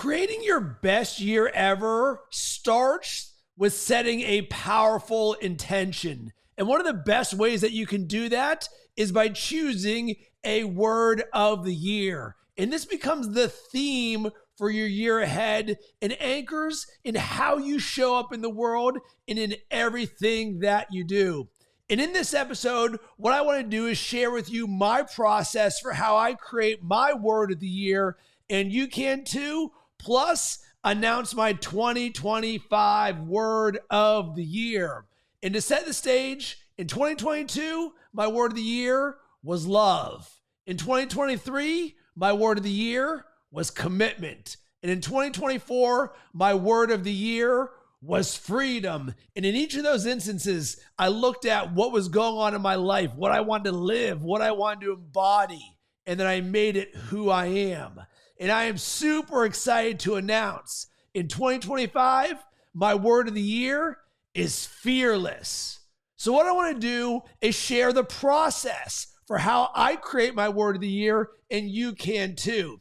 Creating your best year ever starts with setting a powerful intention. And one of the best ways that you can do that is by choosing a word of the year. And this becomes the theme for your year ahead and anchors in how you show up in the world and in everything that you do. And in this episode, what I want to do is share with you my process for how I create my word of the year, and you can too, plus announce my 2025 word of the year. And to set the stage, in 2022, my word of the year was love. In 2023, my word of the year was commitment. And in 2024, my word of the year was freedom. And in each of those instances, I looked at what was going on in my life, what I wanted to live, what I wanted to embody, and then I made it who I am. And I am super excited to announce in 2025, my word of the year is fearless. So what I want to do is share the process for how I create my word of the year, and you can too.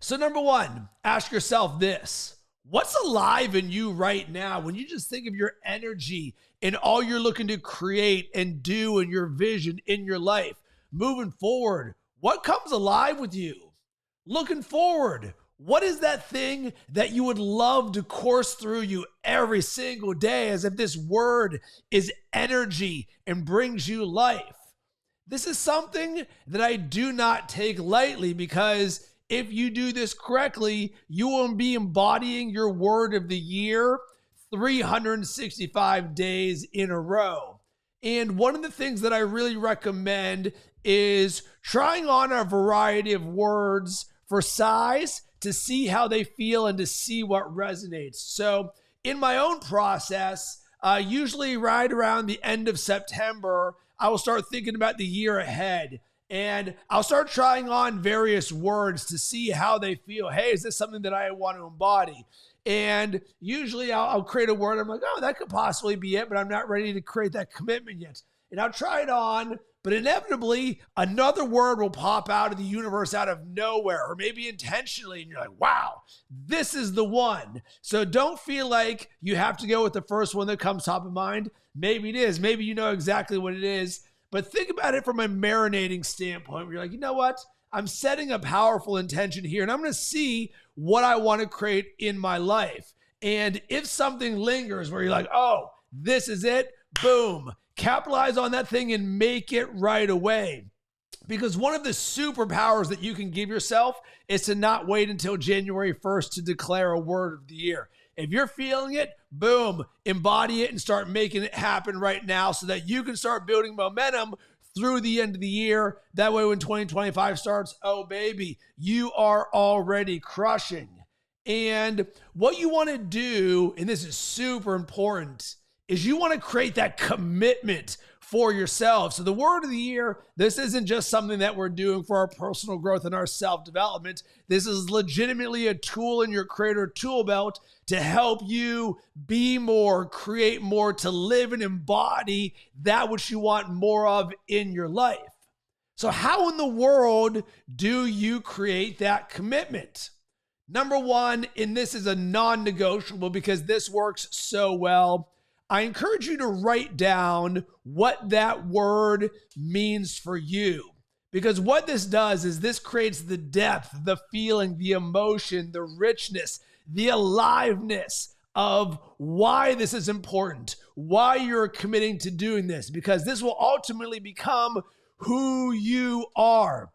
So number one, ask yourself this: what's alive in you right now when you just think of your energy and all you're looking to create and do and your vision in your life? Moving forward, what comes alive with you? Looking forward, what is that thing that you would love to course through you every single day as if this word is energy and brings you life? This is something that I do not take lightly, because if you do this correctly, you will be embodying your word of the year 365 days in a row. And one of the things that I really recommend is trying on a variety of words for size to see how they feel and to see what resonates. So in my own process, usually right around the end of September, I will start thinking about the year ahead. And I'll start trying on various words to see how they feel. Hey, is this something that I want to embody? And usually I'll create a word. I'm like, oh, that could possibly be it, but I'm not ready to create that commitment yet. And I'll try it on, but inevitably another word will pop out of the universe out of nowhere, or maybe intentionally. And you're like, wow, this is the one. So don't feel like you have to go with the first one that comes top of mind. Maybe it is. Maybe you know exactly what it is. But think about it from a marinating standpoint, where you're like, you know what? I'm setting a powerful intention here, and I'm going to see what I want to create in my life. And if something lingers where you're like, oh, this is it, boom, capitalize on that thing and make it right away. Because one of the superpowers that you can give yourself is to not wait until January 1st to declare a word of the year. If you're feeling it, boom, embody it and start making it happen right now so that you can start building momentum through the end of the year. That way when 2025 starts, oh baby, you are already crushing. And what you want to do, and this is super important, is you want to create that commitment for yourself. So the word of the year, this isn't just something that we're doing for our personal growth and our self-development. This is legitimately a tool in your creator tool belt to help you be more, create more, to live and embody that which you want more of in your life. So how in the world do you create that commitment? Number one, and this is a non-negotiable because this works so well, I encourage you to write down what that word means for you. Because what this does is this creates the depth, the feeling, the emotion, the richness, the aliveness of why this is important, why you're committing to doing this, because this will ultimately become who you are.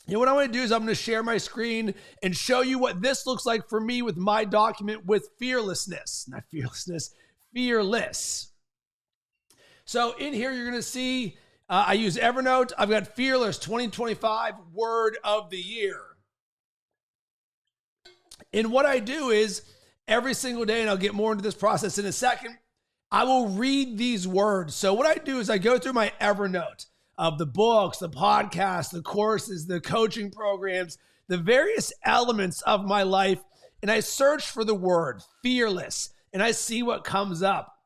And what I want to do is I'm going to share my screen and show you what this looks like for me with my document with fearlessness, not fearlessness, fearless. So in here, you're going to see, I use Evernote. I've got Fearless 2025 Word of the Year. And what I do is every single day, and I'll get more into this process in a second, I will read these words. So what I do is I go through my Evernote of the books, the podcasts, the courses, the coaching programs, the various elements of my life, and I search for the word fearless. And I see what comes up,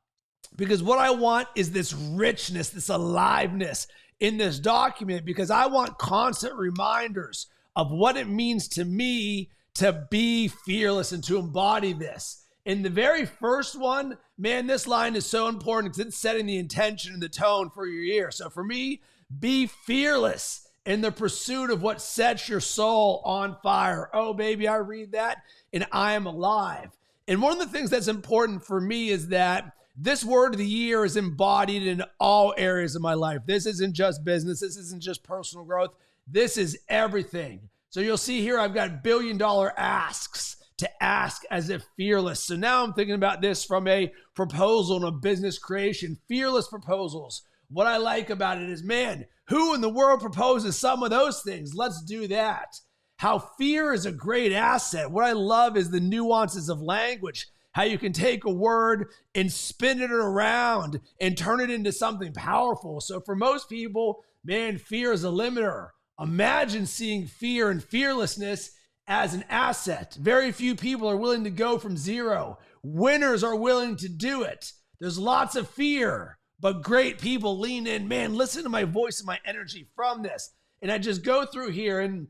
because what I want is this richness, this aliveness in this document, because I want constant reminders of what it means to me to be fearless and to embody this. And the very first one, man, this line is so important because it's setting the intention and the tone for your year. So for me, be fearless in the pursuit of what sets your soul on fire. Oh, baby, I read that and I am alive. And one of the things that's important for me is that this word of the year is embodied in all areas of my life. This isn't just business. This isn't just personal growth. This is everything. So you'll see here, I've got $1 billion asks to ask as if fearless. So now I'm thinking about this from a proposal and a business creation, fearless proposals. What I like about it is, man, who in the world proposes some of those things? Let's do that. How fear is a great asset. What I love is the nuances of language, how you can take a word and spin it around and turn it into something powerful. So for most people, man, fear is a limiter. Imagine seeing fear and fearlessness as an asset. Very few people are willing to go from zero. Winners are willing to do it. There's lots of fear, but great people lean in. Man, listen to my voice and my energy from this. And I just go through here, and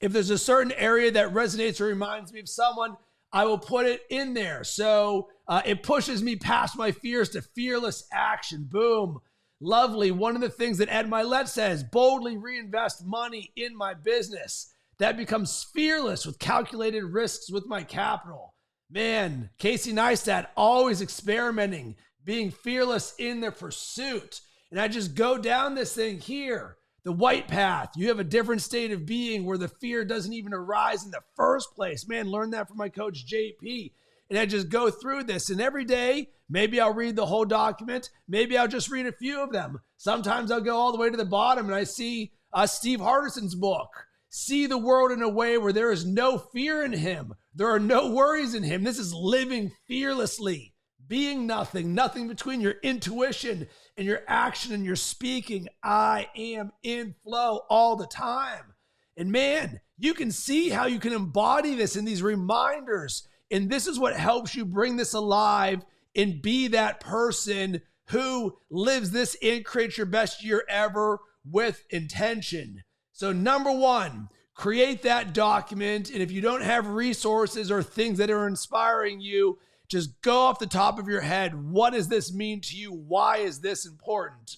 if there's a certain area that resonates or reminds me of someone, I will put it in there. So it pushes me past my fears to fearless action. Boom. Lovely. One of the things that Ed Milet says, boldly reinvest money in my business. That becomes fearless with calculated risks with my capital. Man, Casey Neistat, always experimenting, being fearless in their pursuit. And I just go down this thing here. The white path, you have a different state of being where the fear doesn't even arise in the first place. Man, learn that from my coach, JP. And I just go through this. And every day, maybe I'll read the whole document. Maybe I'll just read a few of them. Sometimes I'll go all the way to the bottom and I see Steve Hardison's book. See the world in a way where there is no fear in him. There are no worries in him. This is living fearlessly, being nothing between your intuition and your action and your speaking. I am in flow all the time. And man, you can see how you can embody this in these reminders. And this is what helps you bring this alive and be that person who lives this and creates your best year ever with intention. So number one, create that document. And if you don't have resources or things that are inspiring you, just go off the top of your head. What does this mean to you? Why is this important?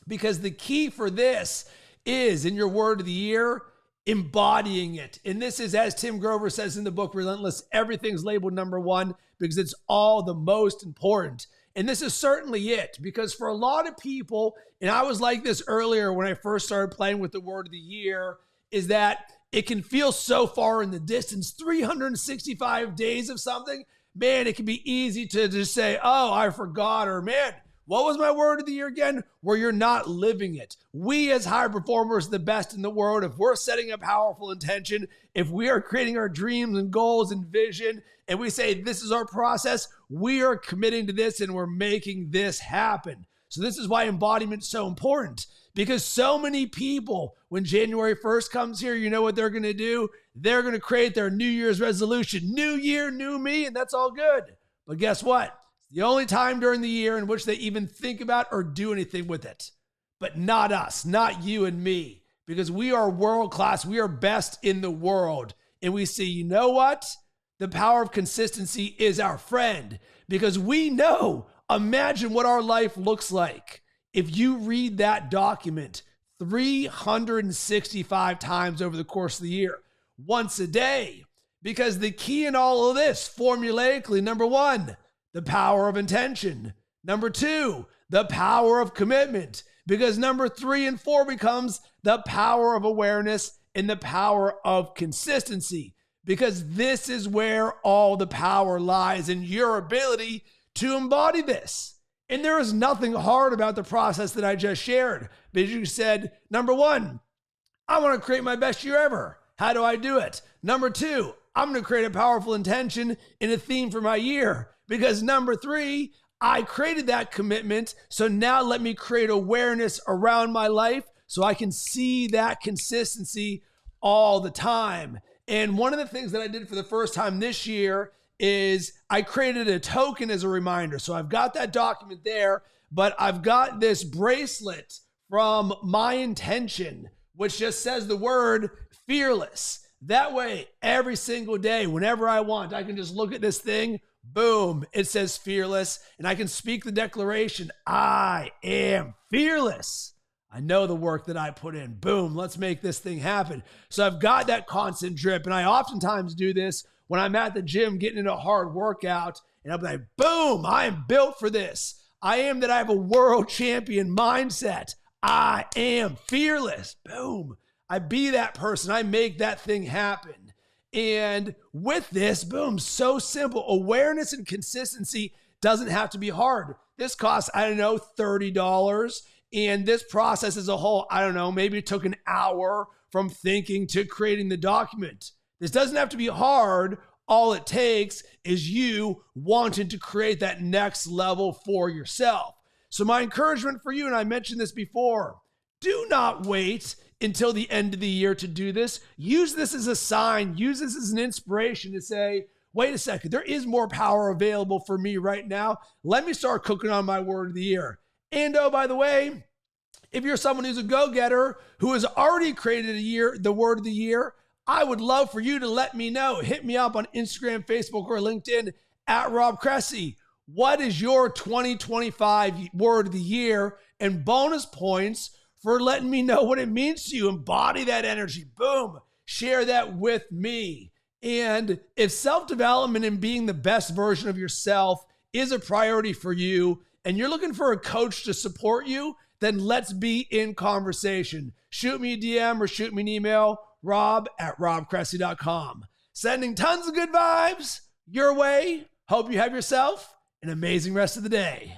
Because the key for this is, in your word of the year, embodying it. And this is, as Tim Grover says in the book, Relentless, everything's labeled number one because it's all the most important. And this is certainly it, because for a lot of people, and I was like this earlier when I first started playing with the word of the year, is that it can feel so far in the distance, 365 days of something. Man, it can be easy to just say, oh, I forgot, or man, what was my word of the year again? Where you're not living it. We as high performers, the best in the world, if we're setting a powerful intention, if we are creating our dreams and goals and vision, and we say this is our process, we are committing to this and we're making this happen. So this is why embodiment is so important, because so many people, when January 1st comes here, you know what they're going to do? They're going to create their New Year's resolution. New year, new me, and that's all good. But guess what? It's the only time during the year in which they even think about or do anything with it. But not us, not you and me, because we are world class. We are best in the world. And we see, you know what? The power of consistency is our friend, because we know, imagine what our life looks like if you read that document 365 times over the course of the year, once a day. Because the key in all of this, formulaically, number one, the power of intention. Number two, the power of commitment. Because number 3 and 4 becomes the power of awareness and the power of consistency. Because this is where all the power lies in your ability to embody this. And there is nothing hard about the process that I just shared. Because you said, number 1, I want to create my best year ever. How do I do it? Number 2, I'm going to create a powerful intention and a theme for my year. Because number 3, I created that commitment. So now let me create awareness around my life so I can see that consistency all the time. And one of the things that I did for the first time this year is I created a token as a reminder. So I've got that document there, but I've got this bracelet from My Intention, which just says the word fearless. That way, every single day, whenever I want, I can just look at this thing, boom, it says fearless, and I can speak the declaration, I am fearless. I know the work that I put in. Boom, let's make this thing happen. So I've got that constant drip, and I oftentimes do this when I'm at the gym getting in a hard workout, and I'm like, boom, I am built for this. I have a world champion mindset. I am fearless. Boom. I be that person. I make that thing happen. And with this, boom, so simple. Awareness and consistency doesn't have to be hard. This costs, I don't know, $30. And this process as a whole, I don't know, maybe it took an hour from thinking to creating the document. This doesn't have to be hard. All it takes is you wanting to create that next level for yourself. So my encouragement for you, and I mentioned this before, do not wait until the end of the year to do this. Use this as a sign. Use this as an inspiration to say, wait a second, there is more power available for me right now. Let me start cooking on my word of the year. And oh, by the way, if you're someone who's a go-getter who has already created the word of the year, I would love for you to let me know. Hit me up on Instagram, Facebook, or LinkedIn at Rob Cressy. What is your 2025 word of the year? And bonus points for letting me know what it means to you. Embody that energy. Boom. Share that with me. And if self-development and being the best version of yourself is a priority for you, and you're looking for a coach to support you, then let's be in conversation. Shoot me a DM or shoot me an email, rob@robcressy.com. Sending tons of good vibes your way. Hope you have yourself an amazing rest of the day.